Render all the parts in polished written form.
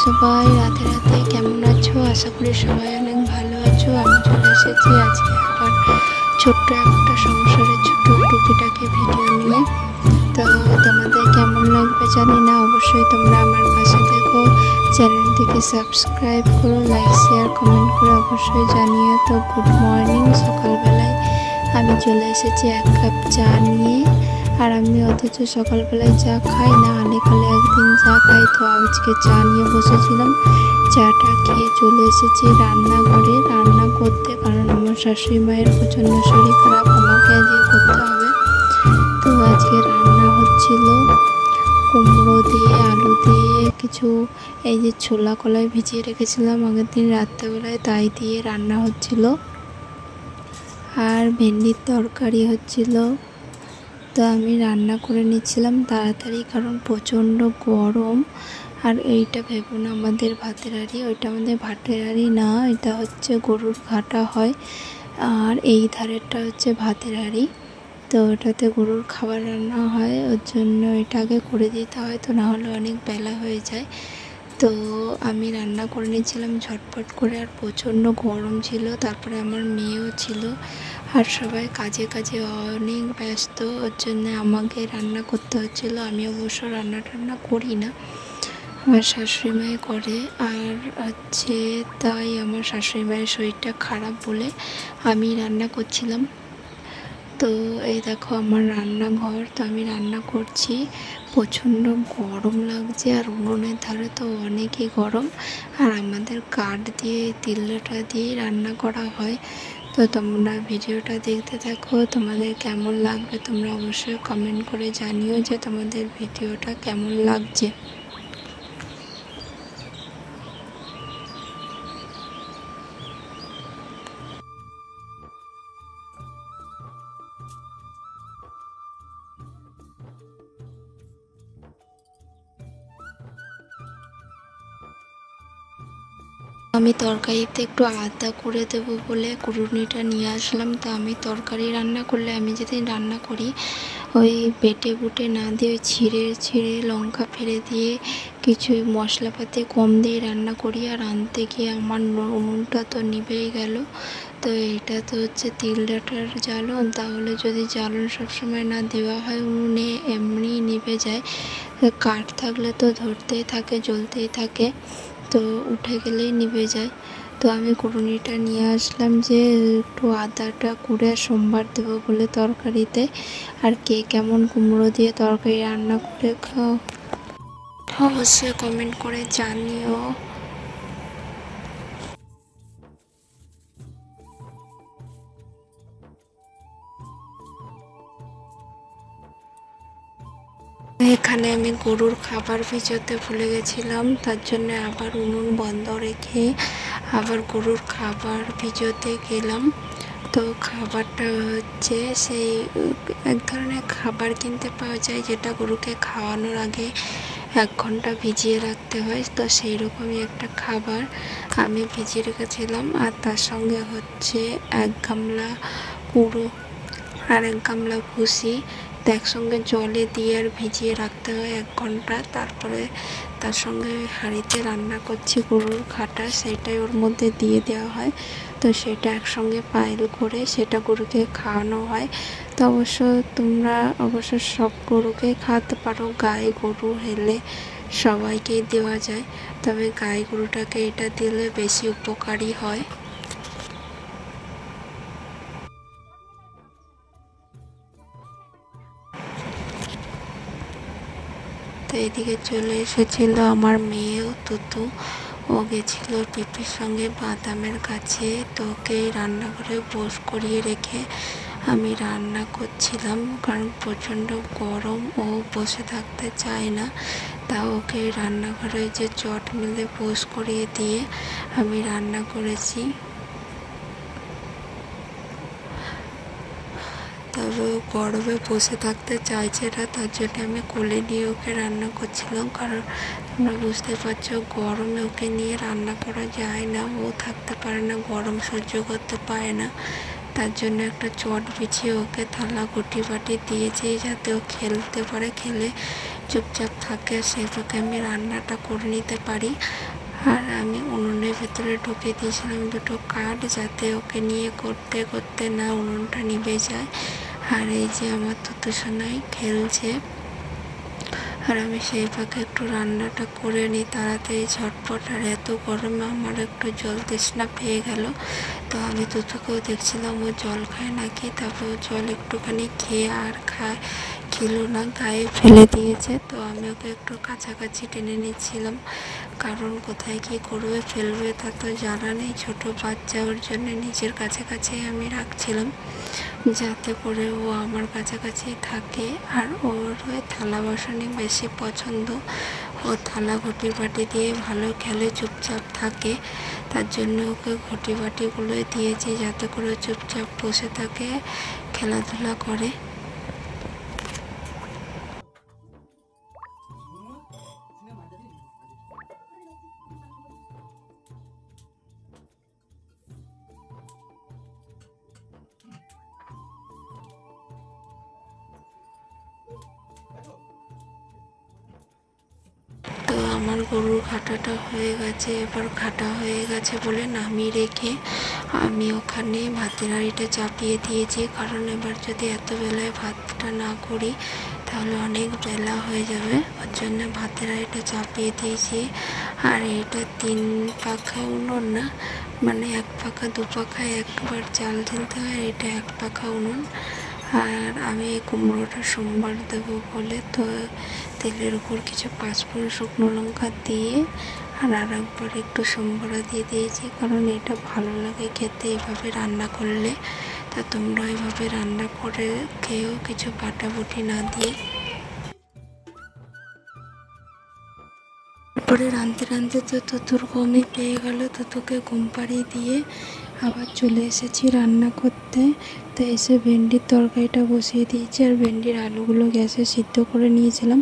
সবাই, রাতে রাতে কেমন আছো? আশা করি সবাই অনেক ভালো আছো। আমি চলে এসেছি আজকে আবার ছোট্ট একটা সংসারের ছোট্ট টুকিটাকি ভিডিও নিয়ে। তো তোমাদের কেমন লাগবে জানি না, অবশ্যই তোমরা আমার পাশে থেকো, চ্যানেলটিকে সাবস্ক্রাইব করো, লাইক শেয়ার কমেন্ট করে অবশ্যই জানিও। তো গুড মর্নিং, সকালবেলায় আমি চলে এসেছি 1 কাপ চা নিয়ে। আর আমি অথচ সকালবেলায় চা খাই না, অনেককালে একদিন চা খাই, তো আজকে চা নিয়ে বসেছিলাম। চাটা খেয়ে চলে এসেছি রান্নাঘরে রান্না করতে, কারণ আমার শাশুড়ি মায়ের প্রচণ্ড শরীর খারাপ, আমাকে আজকে করতে হবে। তো আজকে রান্না হচ্ছিল কুমড়ো দিয়ে, আলু দিয়ে, কিছু এই যে ছোলা কলাই ভিজিয়ে রেখেছিলাম আগের দিন রাত্রেবেলায়, তাই দিয়ে রান্না হচ্ছিল। আর ভেন্ডির তরকারি হচ্ছিল। তো আমি রান্না করে নিচ্ছিলাম তাড়াতাড়ি, কারণ প্রচণ্ড গরম। আর এইটা ভেবো না আমাদের ভাতের হাঁড়ি, ওইটা আমাদের ভাতের হাঁড়ি না, এটা হচ্ছে গরুর ঘাটা হয়। আর এই ধারেরটা হচ্ছে ভাতের হাঁড়ি। তো ওটাতে গরুর খাবার রান্না হয়, ওর জন্য এটাকে করে দিতে হয়, তো নাহলে অনেক বেলা হয়ে যায়। তো আমি রান্না করে নিচ্ছিলাম ঝটপট করে, আর প্রচণ্ড গরম ছিল। তারপরে আমার মেয়েও ছিল, আর সবাই কাজে কাজে অনেক ব্যস্ত, ওর জন্য আমাকে রান্না করতে হচ্ছিল। আমি অবশ্য রান্না টান্না করি না, আমার শাশুড়ি মাই করে। আর হচ্ছে তাই আমার শাশুড়ি মায়ের শরীরটা খারাপ বলে আমি রান্না করছিলাম। তো এই দেখো আমার রান্নাঘর, তো আমি রান্না করছি, প্রচণ্ড গরম লাগছে, আর উনুনের ধারে তো অনেকই গরম। আর আমাদের কাঠ দিয়ে, তিল্লাটা দিয়ে রান্না করা হয়। তো তোমরা ভিডিওটা দেখতে থাকো, তোমাদের কেমন লাগবে তোমরা অবশ্যই কমেন্ট করে জানিও যে তোমাদের ভিডিওটা কেমন লাগছে। আমি তরকারিতে একটু আদা করে দেবো বলে কুড়ুনিটা নিয়ে আসলাম। তো আমি তরকারি রান্না করলে, আমি যেদিন রান্না করি, ওই বেটে বুটে না দিয়ে ছিঁড়ে ছিঁড়ে লঙ্কা ফেলে দিয়ে কিছু মশলাপাতি কম দিয়ে রান্না করি। আর আনতে গিয়ে আমার উনুনটা তো নিভেই গেল। তো এটা তো হচ্ছে তিলডাটার জ্বালন, তাহলে যদি জ্বালন সবসময় না দেওয়া হয় উনুনে এমনি নিভে যায়। কাঠ থাকলে তো ধরতেই থাকে, জ্বলতেই থাকে, তো উঠে গেলেই নিভে যায়। তো আমি কুড়ুনিটা নিয়ে আসলাম যে একটু আদাটা কুড়ে সোমবার দেবো বলে তরকারিতে। আর কে কেমন কুমড়ো দিয়ে তরকারি রান্না করে খাও অবশ্যই কমেন্ট করে জানিও। এখানে আমি গরুর খাবার ভিজাতে ভুলে গেছিলাম, তার জন্য আবার উনুন বন্ধ রেখে আবার গরুর খাবার ভিজোতে গেলাম। তো খাবারটা হচ্ছে সেই এক ধরনের খাবার কিনতে পাওয়া যায়, যেটা গরুকে খাওয়ানোর আগে 1 ঘন্টা ভিজিয়ে রাখতে হয়। তো সেই রকমই একটা খাবার আমি ভিজিয়ে রেখেছিলাম। আর তার সঙ্গে হচ্ছে 1 গামলা কুড়ো আর 1 গামলা ভুসি, তো একসঙ্গে জলে দিয়ে আর ভিজিয়ে রাখতে হয় 1 ঘন্টা। তারপরে তার সঙ্গে হাঁড়িতে রান্না করছি গরুর ঘাটা, সেটাই ওর মধ্যে দিয়ে দেওয়া হয়। তো সেটা একসঙ্গে পাইল করে সেটা গরুকে খাওয়ানো হয়। তো তোমরা অবশ্য সব গরুকেই খাওয়াতে পারো, গাই গরু হেলে সবাইকেই দেওয়া যায়, তবে গাই গরুটাকে এটা দিলে বেশি উপকারী হয়। তো এদিকে চলে এসেছিল আমার মেয়েও, তুতু, ও গেছিল পিপির সঙ্গে বাদামের কাছে। তো ওকে রান্নাঘরে বস করিয়ে রেখে আমি রান্না করছিলাম, কারণ প্রচণ্ড গরম, ও বসে থাকতে চায় না। তা ওকে রান্নাঘরে যে চট মিলে বস করিয়ে দিয়ে আমি রান্না করেছি। তবে ও গরমে বসে থাকতে চাইছে না, তার জন্য আমি কোলে নিয়ে ওকে রান্না করছিলাম, কারণ তোমরা বুঝতে পারছো গরমে ওকে নিয়ে রান্না করা যায় না, ও থাকতে পারে না, গরম সহ্য করতে পারে না। তার জন্য একটা চট বিছিয়ে ওকে থালা ঘটি বাটি দিয়েছি যাতে ও খেলতে পারে, খেলে চুপচাপ থাকে, সেইভাবে আমি রান্নাটা করে নিতে পারি। আর আমি উনুনের ভেতরে ঢুকে দিয়েছিলাম দুটো কাঠ, যাতে ওকে নিয়ে করতে করতে না উনুনটা নিভে যায়। আর এই যে আমার তুতুসোনাই খেলছে, আর আমি সেই ফাঁকে একটু রান্নাটা করে নিই তাড়াতাড়ি ঝটপট। আর এত গরমে আমার একটু জল তৃষ্ণা পেয়ে গেল, তো আমি তুতুকেও দেখছিলাম ও জল খায় নাকি। তারপর ও জল একটুখানি খেয়ে আর খেলো না, গায়ে ফেলে দিয়েছে। তো আমি ওকে একটু কাছাকাছি টেনে নিচ্ছিলাম, কারণ কোথায় কী করবে ফেলবে তা তো জানা নেই। ছোটো বাচ্চা, ওর জন্য নিজের কাছাকাছি আমি রাখছিলাম যাতে করে ও আমার কাছাকাছি থাকে। আর ওর থালা বাসনই বেশি পছন্দ, ও থালা ঘটি বাটি দিয়ে ভালো খেলে, চুপচাপ থাকে। তার জন্য ওকে ঘটি বাটিগুলোই দিয়েছি যাতে করে চুপচাপ বসে থাকে, খেলাধুলা করে। তো আমার গরুর ঘাটাটা হয়ে গেছে, এবার ঘাটা হয়ে গেছে বলে নামিয়ে রেখে আমি ওখানে ভাতের হাঁড়িটা চাপিয়ে দিয়েছি, কারণ এবার যদি এত বেলায় ভাতটা না করি তাহলে অনেক বেলা হয়ে যাবে, ওর জন্য ভাতের হাঁড়িটা চাপিয়ে দিয়েছি। আর এটা 3 পাখা উনুন না, মানে 1 পাখা 2 পাখায় একবার চাল ঢেলতে হয়, এটা 1 পাখা উনুন। আর আমি এই কুমড়োটা সোমবার দেবো বলে তো তেলের উপর কিছু পাঁচফোড়ন শুকনো লঙ্কা দিয়ে আর একবার একটু সোমবারা দিয়ে দিয়েছি, কারণ এটা ভালো লাগে খেতে এভাবে রান্না করলে। তা তোমরা এভাবে রান্না করে খেয়েও কিছু বাটাবুটি না দিয়ে। তারপরে রাঁধতে রাঁধতে তো তুতুর ঘুমই পেয়ে গেল, তুতুকে ঘুম পাড়িয়ে দিয়ে আবার চলে এসেছি রান্না করতে। তো এসে ভেন্ডির তরকারিটা বসিয়ে দিয়েছি, আর ভেন্ডির আলুগুলো গ্যাসে সিদ্ধ করে নিয়েছিলাম।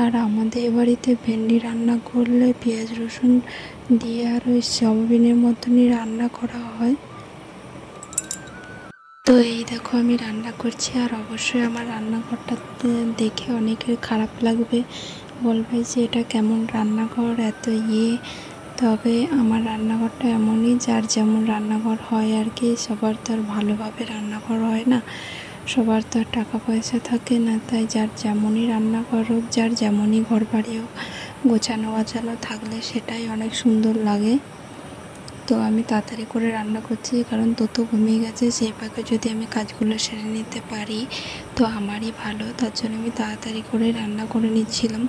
আর আমাদের এ বাড়িতে ভেন্ডি রান্না করলে পেঁয়াজ রসুন দিয়ে আর ওই সয়াবিনের মতনই রান্না করা হয়। তো এই দেখো আমি রান্না করছি, আর অবশ্যই আমার রান্নাঘরটা দেখে অনেকের খারাপ লাগবে, বলবে যে এটা কেমন রান্নাঘর এত তবে আমার রান্নাঘরটা এমনই, যার যেমন রান্নাঘর হয় আর কি। সবার তো আর ভালোভাবে রান্নাঘর হয় না, সবার তো আর টাকা পয়সা থাকে না, তাই যার যেমনই রান্নাঘর হোক, যার যেমনই ঘর বাড়ি হোক, গোছানো গাছানো থাকলে সেটাই অনেক সুন্দর লাগে। তো আমি তাড়াতাড়ি করে রান্না করছি, কারণ তো ঘুমিয়ে গেছে, সেই ফাঁকে যদি আমি কাজগুলো সেরে নিতে পারি তো আমারই ভালো। তার জন্য আমি তাড়াতাড়ি করে রান্না করে নিচ্ছিলাম।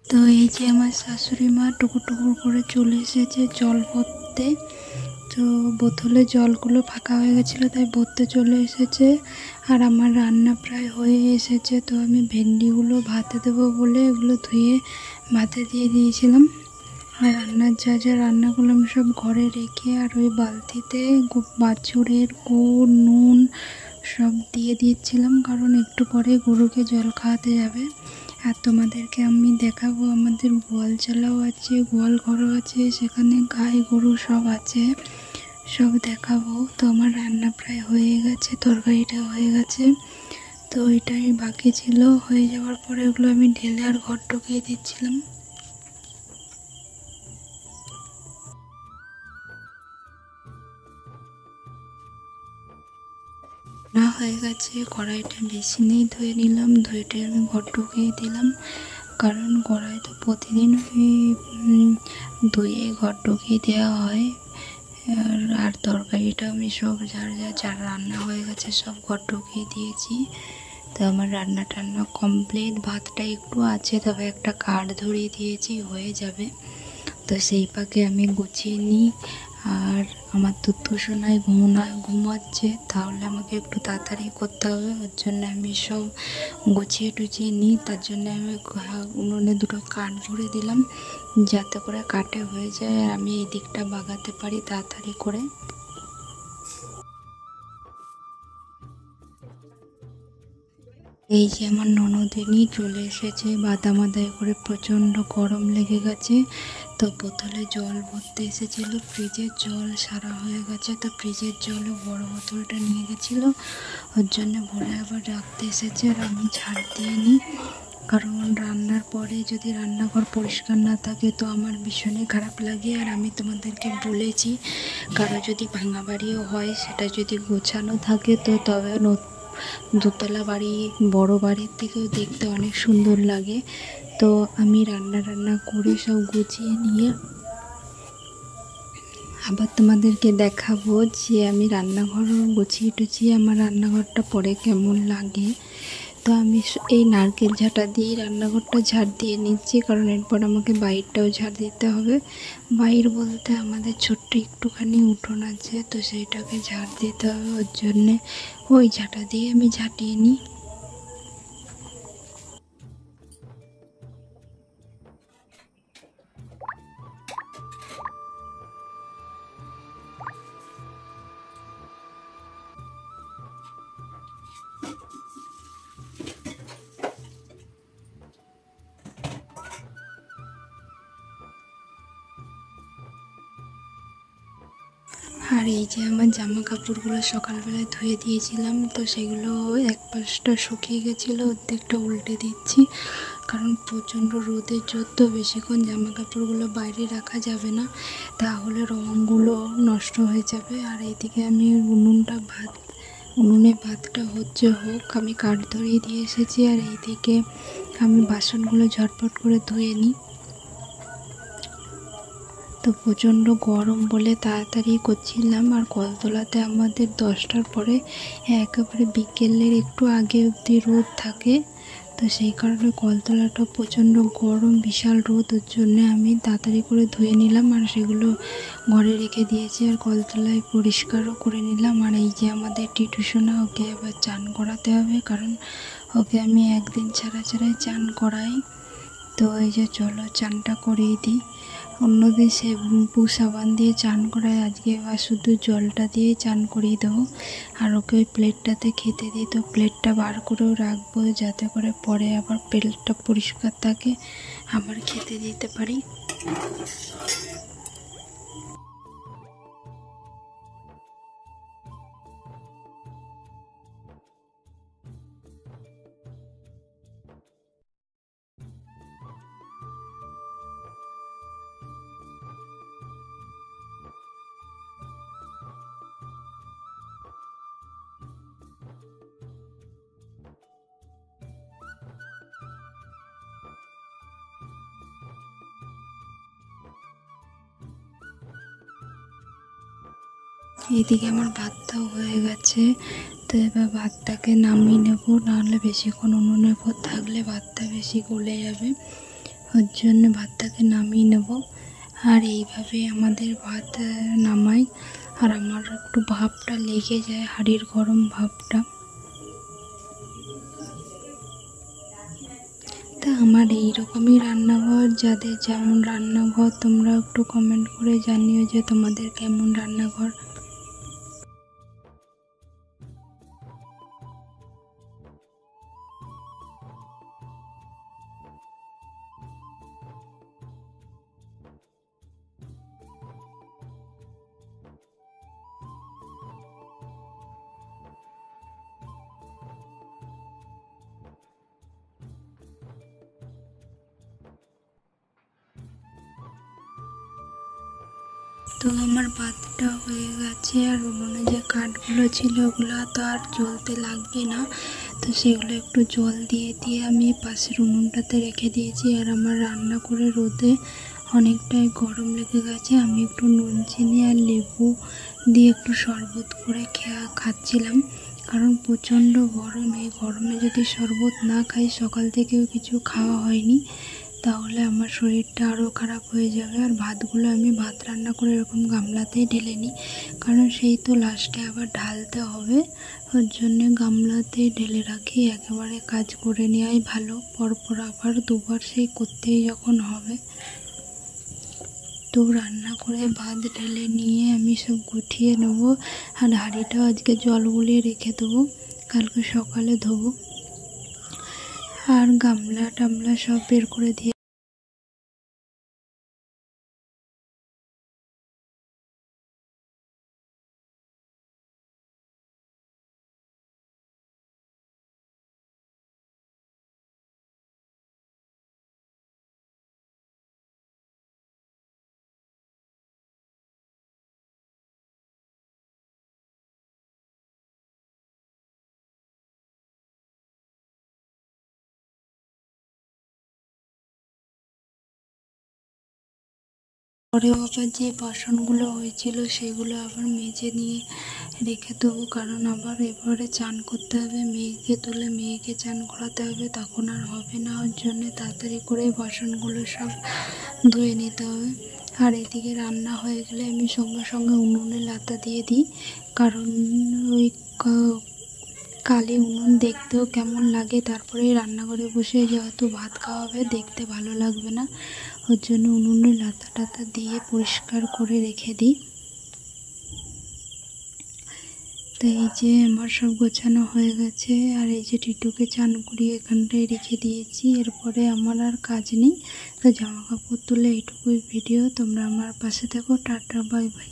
তো এই যে আমার শাশুড়ি মা টুকুর টুকুর করে চলে এসেছে জল ভরতে। তো বোতলে জলগুলো ফাঁকা হয়ে গেছিলো, তাই ভরতে চলে এসেছে। আর আমার রান্না প্রায় হয়ে এসেছে, তো আমি ভেন্ডিগুলো ভাতে দেবো বলে এগুলো ধুয়ে ভাতে দিয়ে দিয়েছিলাম। আর রান্নার যা যা রান্না করলাম সব ঘরে রেখে আর ওই বালতিতে বাছুরের গুড় নুন সব দিয়ে দিয়েছিলাম, কারণ একটু পরে গরুকে জল খাওয়াতে যাবে। আর তোমাদেরকে আমি দেখাবো আমাদের গোয়াল চালাও আছে, গোয়াল ঘরও আছে, সেখানে গাই গরু সব আছে, সব দেখাবো। তো আমার রান্না প্রায় হয়ে গেছে, তরকারিটা হয়ে গেছে, তো এটাই বাকি ছিল। হয়ে যাওয়ার পরে ওগুলো আমি ঢেলে আর ঘর ঢুকিয়ে দিচ্ছিলাম। না হয়ে গেছে, কড়াইটা বেশি নেই ধুয়ে নিলাম, ধুয়েটা আমি ঘর ঢুকিয়ে দিলাম, কারণ কড়াই তো প্রতিদিন ধুয়ে ঘর ঢুকিয়ে দেওয়া হয়। আর তরকারিটা আমি সব যার রান্না হয়ে গেছে সব ঘর ঢুকিয়ে দিয়েছি। তো আমার রান্না টান্না কমপ্লিট, ভাতটা একটু আছে, তবে একটা কাঠ ধরিয়ে দিয়েছি, হয়ে যাবে। তো সেই পাকে আমি গুছিয়ে নিই। আর আমার দুধ সোনায় ঘুমাচ্ছে, তাহলে আমাকে একটু তাড়াতাড়ি করতে হবে, ওর জন্য আমি সব গুছিয়ে টুছিয়ে নিই। তার জন্য আমি উনুনে দুটো কাঠ ভরে দিলাম, যাতে করে কাঠে হয়ে যায় আর আমি এই দিকটা বাগাতে পারি তাড়াতাড়ি করে। এই যে আমার ননদিনী চলে এসেছে, বাদাম আদায় করে, প্রচণ্ড গরম লেগে গেছে। তো বোতলে জল ভরতে এসেছিল, ফ্রিজের জল সারা হয়ে গেছে, তো ফ্রিজের জলও বড় বোতলটা নিয়ে গেছিলো, ওর জন্য ভরে আবার রাখতে এসেছে। আর আমি ঝাড় দিয়ে নিই, কারণ রান্নার পরে যদি রান্নাঘর পরিষ্কার না থাকে তো আমার ভীষণই খারাপ লাগে। আর আমি তোমাদেরকে বলেছি, কারো যদি ভাঙা বাড়িও হয়, সেটা যদি গোছানো থাকে তো তবে দোতলা বাড়ি বড় বাড়ির থেকেও দেখতে অনেক সুন্দর লাগে। তো আমি রান্না করে সব গুছিয়ে নিয়ে আবার তোমাদেরকে দেখাবো যে আমি রান্নাঘর গুছিয়ে টুছিয়ে আমার রান্নাঘরটা পরে কেমন লাগে। তো আমি এই নারকেল ঝাঁটা দিয়ে রান্নাঘরটা ঝাড় দিয়ে নিচ্ছি, কারণ এরপর আমাকে বাইরটাও ঝাড় দিতে হবে। বাইর বলতে আমাদের ছোট্ট একটুখানি উঠোন আছে, তো সেইটাকে ঝাড় দিতে হবে, ওর জন্যে ওই ঝাঁটা দিয়ে আমি ঝাঁটিয়ে নিই। আর এই যে আমার জামা কাপড়গুলো সকালবেলায় ধুয়ে দিয়েছিলাম, তো সেগুলো এক পাশটা শুকিয়ে গেছিলো, অর্ধেকটা উল্টে দিচ্ছি, কারণ প্রচণ্ড রোদের জোর, তো বেশিক্ষণ জামা কাপড়গুলো বাইরে রাখা যাবে না, তাহলে রঙগুলো নষ্ট হয়ে যাবে। আর এইদিকে আমি উনুনে ভাতটা হোক, আমি কাঠ ধরিয়ে দিয়ে এসেছি। আর এইদিকে আমি বাসনগুলো ঝটপট করে ধুয়ে নিই। তো প্রচণ্ড গরম বলে তাড়াতাড়ি করছিলাম। আর কলতলাতে আমাদের 10টার পরে একেবারে বিকেলের একটু আগে অবধি রোদ থাকে, তো সেই কারণে কলতলাটা প্রচণ্ড গরম, বিশাল রোদ, ওর জন্যে আমি তাড়াতাড়ি করে ধুয়ে নিলাম আর সেগুলো ঘরে রেখে দিয়েছি। আর কলতলায় পরিষ্কারও করে নিলাম। আর এই যে আমাদের টিটুসোনা, ওকে আবার চান করাতে হবে, কারণ ওকে আমি একদিন ছাড়াই চান করাই। তো এই যে চলো চানটা করিয়ে দিই। অন্যদিন শ্যাম্পু সাবান দিয়ে চান করায়, আজকে এবার শুধু জলটা দিয়ে চান করিয়ে দেবো। আর ওকে ওই প্লেটটাতে খেতে দিই, তো প্লেটটা বার করেও রাখবো, যাতে করে পরে আবার প্লেটটা পরিষ্কার থাকে, আবার খেতে দিতে পারি। এদিকে আমার ভাতটাও হয়ে গেছে, তো এবার ভাতটাকে নামিয়ে নেব, নাহলে বেশিক্ষণ উনুনের উপর থাকলে ভাতটা বেশি গলে যাবে, ওর জন্য ভাতটাকে নামিয়ে নেব। আর এইভাবে আমাদের ভাত নামাই। আর আমার একটু ভাপটা লেগে যায়, হাঁড়ির গরম ভাপটা। তা আমার আমার এইরকমই রান্নাঘর, যাদের যেমন রান্নাঘর তোমরা একটু কমেন্ট করে জানিও যে তোমাদের কেমন রান্নাঘর। তো আমার ভাতটা হয়ে গেছে, আর উনুনে যে কাঠগুলো ছিল ওগুলো তো আর জ্বলতে লাগবে না, তো সেগুলো একটু জল দিয়ে দিয়ে আমি পাশের উনুনটাতে রেখে দিয়েছি। আর আমার রান্না করে রোদে অনেকটাই গরম লেগে গেছে, আমি একটু নুন চিনি আর লেবু দিয়ে একটু শরবত করে খাচ্ছিলাম, কারণ প্রচণ্ড গরম। এই গরমে যদি শরবত না খাই, সকাল থেকেও কিছু খাওয়া হয়নি, তাহলে আমার শরীরটা আরও খারাপ হয়ে যাবে। আর ভাতগুলো আমি ভাত রান্না করে এরকম গামলাতেই ঢেলে নিই, কারণ সেই তো লাস্টে আবার ঢালতে হবে, ওর জন্যে গামলাতেই ঢেলে রাখি। একেবারে কাজ করে নেওয়াই ভালো, পরপর আবার দুবার সেই করতেই যখন হবে। তো রান্না করে ভাত ঢেলে নিয়ে আমি সব গুছিয়ে নেবো, আর হাঁড়িটাও আজকে জল গুলিয়ে রেখে দেবো, কালকে সকালে ধোবো। আর গামলা টামলা সব বের করে দিয়ে পরেও আবার যে বাসনগুলো হয়েছিল সেগুলো আবার মেজে নিয়ে রেখে দেবো, কারণ আবার এবারে চান করতে হবে, মেয়েকে তুলে মেয়েকে চান করাতে হবে, তখন আর হবে না। ওর জন্য তাড়াতাড়ি করে বাসনগুলো সব ধুয়ে নিতে হবে। আর এদিকে রান্না হয়ে গেলে আমি সঙ্গে সঙ্গে উনুনে লাতা দিয়ে দিই, কারণ ওই কালি উনুন দেখতেও কেমন লাগে, তারপরে রান্নাঘরে বসে যেহেতু ভাত খাওয়া হবে, দেখতে ভালো লাগবে না, ওর জন্য উনুনে লাতা টাতা দিয়ে পরিষ্কার করে রেখে দিই। তো এই যে আমার সব গোছানো হয়ে গেছে, আর এই যে টিটুকে চান করিয়ে এখানটায় রেখে দিয়েছি, এরপরে আমার আর কাজ নেই। তো জামা কাপড় তুলে এইটুকুই ভিডিও, তোমরা আমার পাশে থেকো। Tata, bye bye.